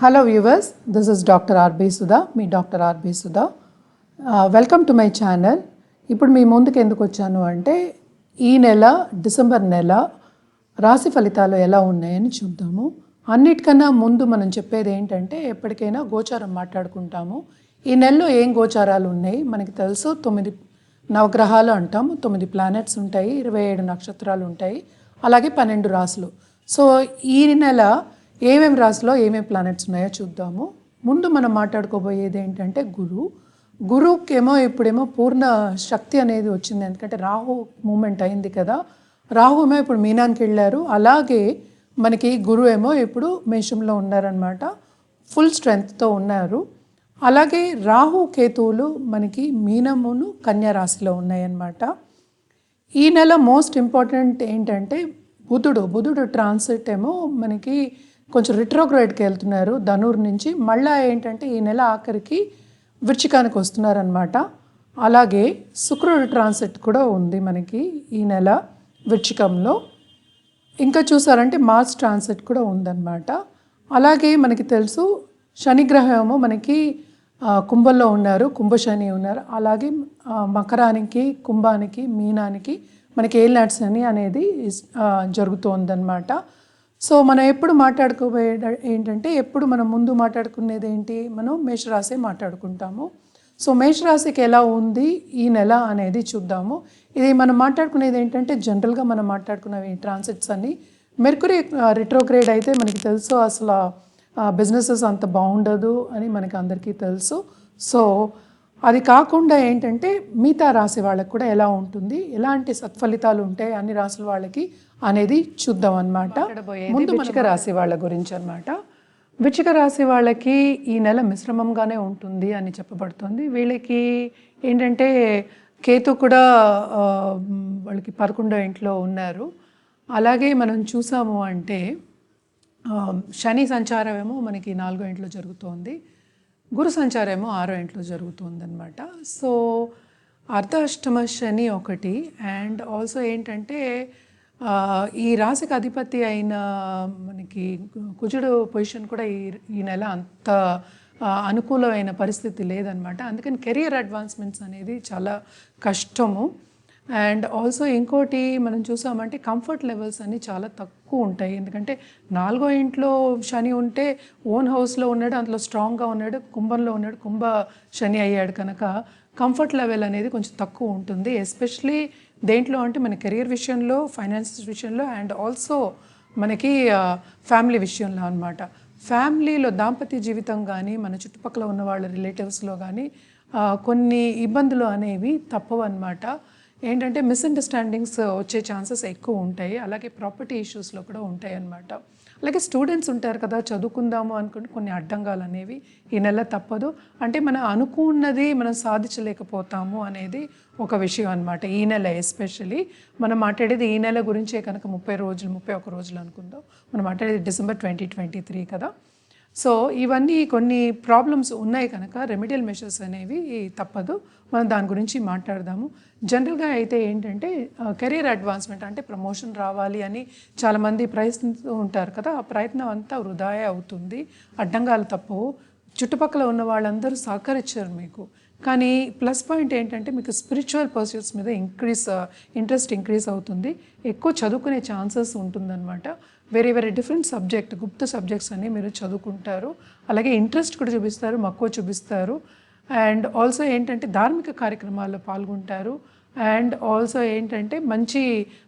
Hello viewers, this is Dr. R.B. Sudha, మీ doctor R B Sudha. Welcome to my channel. ఇప్పుడు మీ ముందుకు ఎందుకు వచ్చాను అంటే ఈ నెల డిసెంబర్ నెల రాశి ఫలితాలు ఎలా ఉన్నాయని చూద్దాము. అన్నిటికన్నా ముందు మనం చెప్పేది ఏంటంటే ఎప్పటికైనా గోచారం మాట్లాడుకుంటాము. ఈ నెలలో ఏం గోచారాలు ఉన్నాయి మనకి తెలుసు. 9 నవగ్రహాలు అంటాము, 9 ప్లానెట్స్ ఉంటాయి, 27 నక్షత్రాలు ఉంటాయి, అలాగే 12 రాశులు. సో ఈ నెల ఏమేమి రాశిలో ఏమేమి ప్లానెట్స్ ఉన్నాయో చూద్దాము. ముందు మనం మాట్లాడుకోబోయేది ఏంటంటే గురువుకేమో ఇప్పుడేమో పూర్ణ శక్తి అనేది వచ్చింది. ఎందుకంటే రాహు మూమెంట్ అయింది కదా, రాహు ఏమో ఇప్పుడు మీనానికి వెళ్ళారు. అలాగే మనకి గురువు ఏమో ఇప్పుడు మేషంలో ఉన్నారనమాట, ఫుల్ స్ట్రెంగ్త్తో ఉన్నారు. అలాగే రాహు కేతువులు మనకి మీనమును కన్యా రాశిలో ఉన్నాయన్నమాట. ఈ నెల మోస్ట్ ఇంపార్టెంట్ ఏంటంటే బుధుడు ట్రాన్సిట్ ఏమో మనకి కొంచెం రిట్రోగ్రేడ్కి వెళ్తున్నారు ధనుర్ నుంచి. మళ్ళీ ఏంటంటే ఈ నెల ఆఖరికి వృశ్చికానికి వస్తున్నారనమాట. అలాగే శుక్రుడు ట్రాన్సిట్ కూడా ఉంది మనకి ఈ నెల వృశ్చికంలో. ఇంకా చూసారంటే మార్స్ ట్రాన్సిట్ కూడా ఉందన్నమాట. అలాగే మనకి తెలుసు శనిగ్రహము మనకి కుంభంలో ఉన్నారు, కుంభశని ఉన్నారు. అలాగే మకరానికి, కుంభానికి, మీనానికి మనకి ఏలినాటి శని అనేది జరుగుతోందన్నమాట. సో మనం ఎప్పుడు మాట్లాడుకోబోయేది ఏంటంటే ఎప్పుడు మనం ముందు మాట్లాడుకునేది ఏంటి, మనం మేషరాశి మాట్లాడుకుంటాము. సో మేషరాశికి ఎలా ఉంది ఈ నెల అనేది చూద్దాము. ఇది మనం మాట్లాడుకునేది ఏంటంటే జనరల్గా మనం మాట్లాడుకున్నవి ట్రాన్సిట్స్ అన్ని. మెర్కురీ రిట్రోగ్రేడ్ అయితే మనకి తెలుసు అసలు బిజినెసెస్ అంత బాగుండదు అని మనకి అందరికీ తెలుసు. సో అది కాకుండా ఏంటంటే మిగతా రాశి వాళ్ళకి కూడా ఎలా ఉంటుంది, ఎలాంటి సత్ఫలితాలు ఉంటాయి అన్ని రాశుల వాళ్ళకి అనేది చూద్దాం అన్నమాట. ముందు వృశ్చిక రాశి వాళ్ళ గురించి అన్నమాట. వృశ్చిక రాశి వాళ్ళకి ఈ నెల మిశ్రమంగానే ఉంటుంది అని చెప్పబడుతుంది. వీళ్ళకి ఏంటంటే కేతు కూడా వాళ్ళకి 11వ ఇంట్లో ఉన్నారు. అలాగే మనం చూసాము అంటే శని సంచారం ఏమో మనకి 4వ ఇంట్లో జరుగుతోంది, గురు సంచారం ఏమో 6వ ఇంట్లో జరుగుతుందన్నమాట. సో అర్ధాష్టమ శని ఒకటి. అండ్ ఆల్సో ఏంటంటే ఈ రాశికి అధిపతి అయిన మనకి కుజుడు పొజిషన్ కూడా ఈ నెల అంత అనుకూలమైన పరిస్థితి లేదనమాట. అందుకని కెరియర్ అడ్వాన్స్మెంట్స్ అనేది చాలా కష్టము. అండ్ ఆల్సో ఇంకోటి మనం చూసామంటే కంఫర్ట్ లెవెల్స్ అన్నీ చాలా తక్కువ ఉంటాయి. ఎందుకంటే 4వ ఇంట్లో శని ఉంటే ఓన్ హౌస్లో ఉన్నాడు, అందులో స్ట్రాంగ్గా ఉన్నాడు, కుంభంలో ఉన్నాడు, కుంభ శని అయ్యాడు కనుక కంఫర్ట్ లెవెల్ అనేది కొంచెం తక్కువ ఉంటుంది. ఎస్పెషలీ దేంట్లో అంటే మన కెరియర్ విషయంలో, ఫైనాన్సెస్ విషయంలో, అండ్ ఆల్సో మనకి ఫ్యామిలీ విషయంలో అనమాట. ఫ్యామిలీలో దాంపత్య జీవితం కానీ మన చుట్టుపక్కల ఉన్న వాళ్ళ రిలేటివ్స్లో కానీ కొన్ని ఇబ్బందులు అనేవి తప్పవు అనమాట. ఏంటంటే మిస్అండర్స్టాండింగ్స్ వచ్చే ఛాన్సెస్ ఎక్కువ ఉంటాయి. అలాగే ప్రాపర్టీ ఇష్యూస్లో కూడా ఉంటాయి అన్నమాట. అలాగే స్టూడెంట్స్ ఉంటారు కదా, చదువుకుందాము అనుకుంటే కొన్ని అడ్డంగాలు అనేవి ఈ నెల తప్పదు. అంటే మనం అనుకున్నది మనం సాధించలేకపోతాము అనేది ఒక విషయం అనమాట. ఈ నెల ఎస్పెషలీ మనం మాట్లాడేది ఈ నెల గురించే కనుక 31 రోజులు అనుకుందాం. మనం మాట్లాడేది డిసెంబర్ 2023 కదా. సో ఇవన్నీ కొన్ని ప్రాబ్లమ్స్ ఉన్నాయి కనుక రెమెడియల్ మెషర్స్ అనేవి తప్పదు. మనం దాని గురించి మాట్లాడదాము. జనరల్గా అయితే ఏంటంటే కెరీర్ అడ్వాన్స్మెంట్ అంటే ప్రమోషన్ రావాలి అని చాలామంది ప్రయత్నిస్తూ ఉంటారు కదా, ఆ ప్రయత్నం అంతా వృధాయే అవుతుంది. అడ్డంగాలు తప్పవు, చుట్టుపక్కల ఉన్న వాళ్ళందరూ సహకరించారు మీకు. కానీ ప్లస్ పాయింట్ ఏంటంటే మీకు స్పిరిచువల్ పర్సూట్స్ మీద ఇంట్రెస్ట్ ఇంక్రీజ్ అవుతుంది, ఎక్కువ చదువుకునే ఛాన్సెస్ ఉంటుందన్నమాట. వేరే డిఫరెంట్ గుప్త సబ్జెక్ట్స్ అన్ని మీరు చదువుకుంటారు. అలాగే ఇంట్రెస్ట్ కూడా చూపిస్తారు, మక్కువ చూపిస్తారు. అండ్ ఆల్సో ఏంటంటే ధార్మిక కార్యక్రమాల్లో పాల్గొంటారు. అండ్ ఆల్సో ఏంటంటే మంచి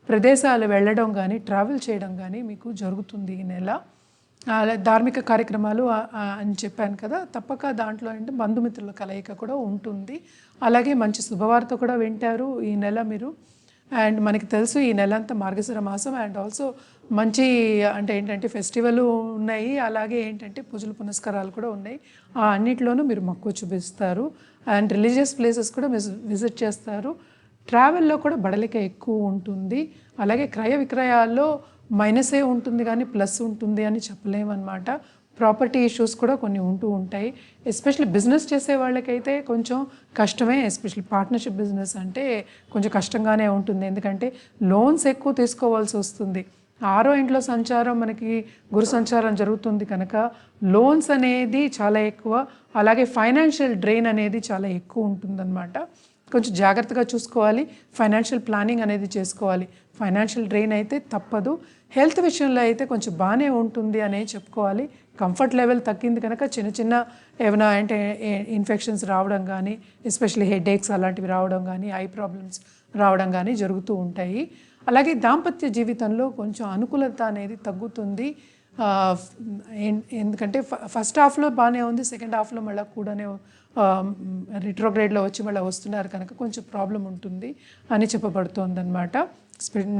ప్రదేశాలు వెళ్ళడం కానీ ట్రావెల్ చేయడం కానీ మీకు జరుగుతుంది ఈ నెల. ధార్మిక కార్యక్రమాలు అని చెప్పాను కదా, తప్పక దాంట్లో అంటే బంధుమిత్రుల కలయిక కూడా ఉంటుంది. అలాగే మంచి శుభవార్త కూడా వింటారు ఈ నెల మీరు. అండ్ మనకి తెలుసు ఈ నెల అంతా మార్గశిర మాసం. అండ్ ఆల్సో మంచి అంటే ఏంటంటే ఫెస్టివల్ ఉన్నాయి, అలాగే ఏంటంటే పూజలు పునస్కారాలు కూడా ఉన్నాయి. అన్నిట్లోనూ మీరు మక్కువ చూపిస్తారు. అండ్ రిలీజియస్ ప్లేసెస్ కూడా విజిట్ చేస్తారు. ట్రావెల్లో కూడా బడలిక ఎక్కువ ఉంటుంది. అలాగే క్రయ విక్రయాల్లో మైనసే ఉంటుంది కానీ ప్లస్ ఉంటుంది అని చెప్పలేమన్నమాట. ప్రాపర్టీ ఇష్యూస్ కూడా కొన్ని ఉంటూ ఉంటాయి. ఎస్పెషల్లీ బిజినెస్ చేసే వాళ్ళకైతే కొంచెం కష్టమే. ఎస్పెషల్లీ పార్ట్నర్షిప్ బిజినెస్ అంటే కొంచెం కష్టంగానే ఉంటుంది. ఎందుకంటే లోన్స్ ఎక్కువ తీసుకోవాల్సి వస్తుంది. ఆరో ఇంట్లో సంచారం మనకి గురు సంచారం జరుగుతుంది కనుక లోన్స్ అనేది చాలా ఎక్కువ, అలాగే ఫైనాన్షియల్ డ్రెయిన్ అనేది చాలా ఎక్కువ ఉంటుందన్నమాట. కొంచెం జాగ్రత్తగా చూసుకోవాలి, ఫైనాన్షియల్ ప్లానింగ్ అనేది చేసుకోవాలి. ఫైనాన్షియల్ డ్రెయిన్ అయితే తప్పదు. హెల్త్ విషయంలో అయితే కొంచెం బాగానే ఉంటుంది అనే చెప్పుకోవాలి. కంఫర్ట్ లెవెల్ తగ్గింది కనుక చిన్న చిన్న ఏమైనా అంటే ఇన్ఫెక్షన్స్ రావడం కానీ, ఎస్పెషల్లీ హెడేక్స్ అలాంటివి రావడం కానీ, ఐ ప్రాబ్లమ్స్ రావడం కానీ జరుగుతూ ఉంటాయి. అలాగే దాంపత్య జీవితంలో కొంచెం అనుకూలత అనేది తగ్గుతుంది. ఎందుకంటే ఫస్ట్ హాఫ్లో బాగానే ఉంది, సెకండ్ హాఫ్లో మళ్ళీ కూడానే రిట్రోగ్రేడ్లో వచ్చి మళ్ళీ వస్తున్నారు కనుక కొంచెం ప్రాబ్లం ఉంటుంది అని చెప్పబడుతోంది అనమాట.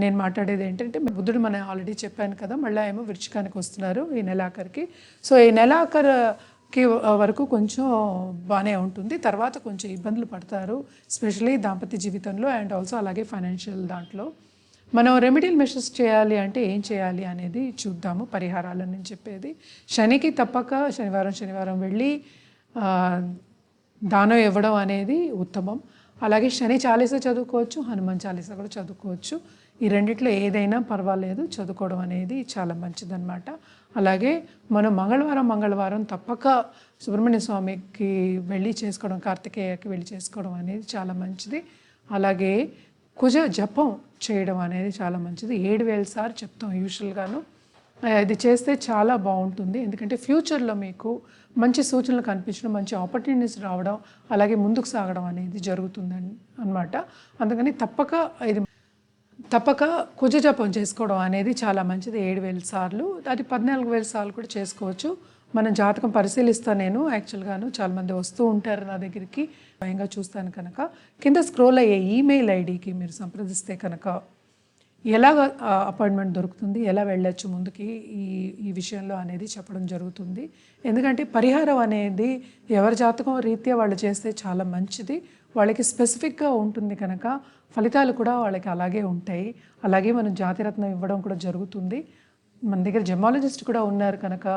నేను మాట్లాడేది ఏంటంటే బుధుడు మనం ఆల్రెడీ చెప్పాను కదా, మళ్ళీ ఏమో వృచ్చికానికి వస్తున్నారు ఈ నెలాఖరికి. సో ఈ నెలాఖరుకి వరకు కొంచెం బాగానే ఉంటుంది, తర్వాత కొంచెం ఇబ్బందులు పడతారు, ఎస్పెషలీ దాంపత్య జీవితంలో అండ్ ఆల్సో అలాగే ఫైనాన్షియల్ దాంట్లో. మనం రెమెడియల్ మెషర్స్ చేయాలి అంటే ఏం చేయాలి అనేది చూద్దాము. పరిహారాలని నేను చెప్పేది, శనికి తప్పక శనివారం వెళ్ళి దానం ఇవ్వడం అనేది ఉత్తమం. అలాగే శని చాలీస చదువుకోవచ్చు, హనుమాన్ చాలీస కూడా చదువుకోవచ్చు. ఈ రెండిట్లో ఏదైనా పర్వాలేదు, చదువుకోవడం అనేది చాలా మంచిదన్నమాట. అలాగే మనం మంగళవారం తప్పక సుబ్రహ్మణ్య స్వామికి వెళ్ళి చేసుకోవడం, కార్తికేయకి వెళ్ళి చేసుకోవడం అనేది చాలా మంచిది. అలాగే కుజ జపం చేయడం అనేది చాలా మంచిది. 7,000 సార్లు చెప్తాం యూజువల్గాను. ఇది చేస్తే చాలా బాగుంటుంది, ఎందుకంటే ఫ్యూచర్లో మీకు మంచి సూచనలు కనిపించడం, మంచి ఆపర్చునిటీస్ రావడం, అలాగే ముందుకు సాగడం అనేది జరుగుతుందని అన్నమాట. అందుకని తప్పక కుజ జపం చేసుకోవడం అనేది చాలా మంచిది. 7,000 సార్లు, అది 14,000 సార్లు కూడా చేసుకోవచ్చు. మన జాతకం పరిశీలిస్తాను నేను యాక్చువల్గాను, చాలామంది వస్తూ ఉంటారు నా దగ్గరికి, స్వయంగా చూస్తాను కనుక కింద స్క్రోల్ అయ్యే ఈమెయిల్ ఐడికి మీరు సంప్రదిస్తే కనుక ఎలాగ అపాయింట్మెంట్ దొరుకుతుంది, ఎలా వెళ్ళొచ్చు ముందుకి ఈ విషయంలో అనేది చెప్పడం జరుగుతుంది. ఎందుకంటే పరిహారం అనేది ఎవరి జాతకం రీత్యా వాళ్ళు చేస్తే చాలా మంచిది, వాళ్ళకి స్పెసిఫిక్గా ఉంటుంది కనుక ఫలితాలు కూడా వాళ్ళకి అలాగే ఉంటాయి. అలాగే మనం జాతిరత్నం ఇవ్వడం కూడా జరుగుతుంది. మన దగ్గర జెమాలజిస్ట్ కూడా ఉన్నారు కనుక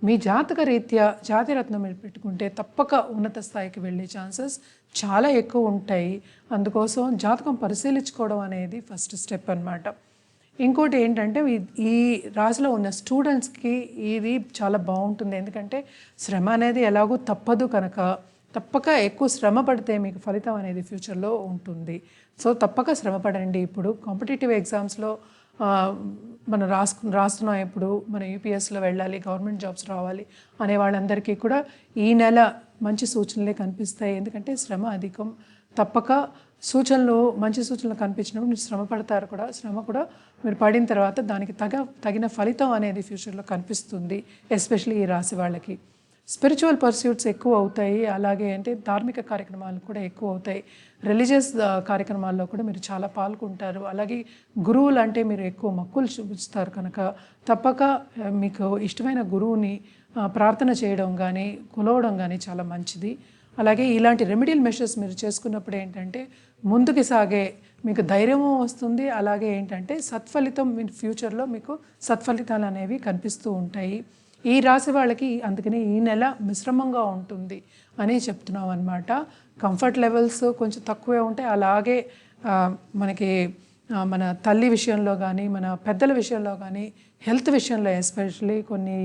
మీ జాతక రీత్యా జాతిరత్నం మీరు పెట్టుకుంటే తప్పక ఉన్నత స్థాయికి వెళ్ళే ఛాన్సెస్ చాలా ఎక్కువ ఉంటాయి. అందుకోసం జాతకం పరిశీలించుకోవడం అనేది ఫస్ట్ స్టెప్ అన్నమాట. ఇంకోటి ఏంటంటే ఈ రాశిలో ఉన్న స్టూడెంట్స్కి ఇది చాలా బాగుంటుంది, ఎందుకంటే శ్రమ అనేది ఎలాగో తప్పదు కనుక తప్పక ఎక్కువ శ్రమ పడితే మీకు ఫలితం అనేది ఫ్యూచర్లో ఉంటుంది. సో తప్పక శ్రమ పడండి. ఇప్పుడు కాంపిటేటివ్ ఎగ్జామ్స్లో మనం రాస్తున్నాం, ఎప్పుడు మన యూపీఎస్లో వెళ్ళాలి, గవర్నమెంట్ జాబ్స్ రావాలి అనే వాళ్ళందరికీ కూడా ఈ నెల మంచి సూచనలే కనిపిస్తాయి. ఎందుకంటే శ్రమ అధికం, తప్పక మంచి సూచనలు కనిపించినప్పుడు మీరు శ్రమ పడతారు కూడా. శ్రమ కూడా మీరు పడిన తర్వాత దానికి తగిన ఫలితం అనేది ఫ్యూచర్లో కనిపిస్తుంది, ఎస్పెషల్లీ ఈ రాశి వాళ్ళకి. స్పిరిచువల్ పర్స్యూట్స్ ఎక్కువ అవుతాయి, అలాగే అంటే ధార్మిక కార్యక్రమాలు కూడా ఎక్కువ అవుతాయి. రిలీజియస్ కార్యక్రమాల్లో కూడా మీరు చాలా పాల్గొంటారు. అలాగే గురువులు అంటే మీరు ఎక్కువ మక్కువలు చూపిస్తారు కనుక తప్పక మీకు ఇష్టమైన గురువుని ప్రార్థన చేయడం కానీ కొలవడం కానీ చాలా మంచిది. అలాగే ఇలాంటి రెమెడియల్ మెషర్స్ మీరు చేసుకున్నప్పుడు ఏంటంటే ముందుకు సాగే మీకు ధైర్యము వస్తుంది. అలాగే ఏంటంటే సత్ఫలితం మీ ఫ్యూచర్లో మీకు సత్ఫలితాలు అనేవి కనిపిస్తూ ఉంటాయి. ఈ రాశి వాళ్ళకి అందుకని ఈ నెల మిశ్రమంగా ఉంటుంది అని చెప్తున్నాం అన్నమాట. కంఫర్ట్ లెవెల్స్ కొంచెం తక్కువే ఉంటాయి. అలాగే మనకి మన తల్లి విషయంలో కానీ, మన పెద్దల విషయంలో కానీ, హెల్త్ విషయంలో ఎస్పెషల్లీ కొన్ని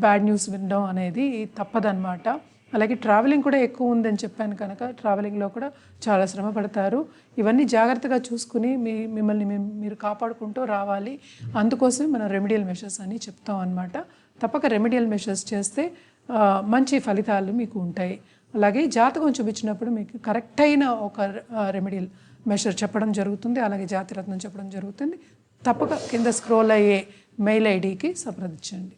బ్యాడ్ న్యూస్ వినడం అనేది తప్పదన్నమాట. అలాగే ట్రావెలింగ్ కూడా ఎక్కువ ఉందని చెప్పాను కనుక ట్రావెలింగ్లో కూడా చాలా శ్రమ పడతారు. ఇవన్నీ జాగ్రత్తగా చూసుకుని మిమ్మల్ని మీరు కాపాడుకుంటూ రావాలి. అందుకోసం మనం రెమెడియల్ మెషర్స్ అని చెప్తాం అన్నమాట. తప్పక రెమెడియల్ మెషర్స్ చేస్తే మంచి ఫలితాలు మీకు ఉంటాయి. అలాగే జాతకం చూపించినప్పుడు మీకు కరెక్ట్ అయిన ఒక రెమెడియల్ మెషర్ చెప్పడం జరుగుతుంది, అలాగే జాతిరత్నం చెప్పడం జరుగుతుంది. తప్పక కింద స్క్రోల్ అయ్యే మెయిల్ ఐడికి సంప్రదించండి.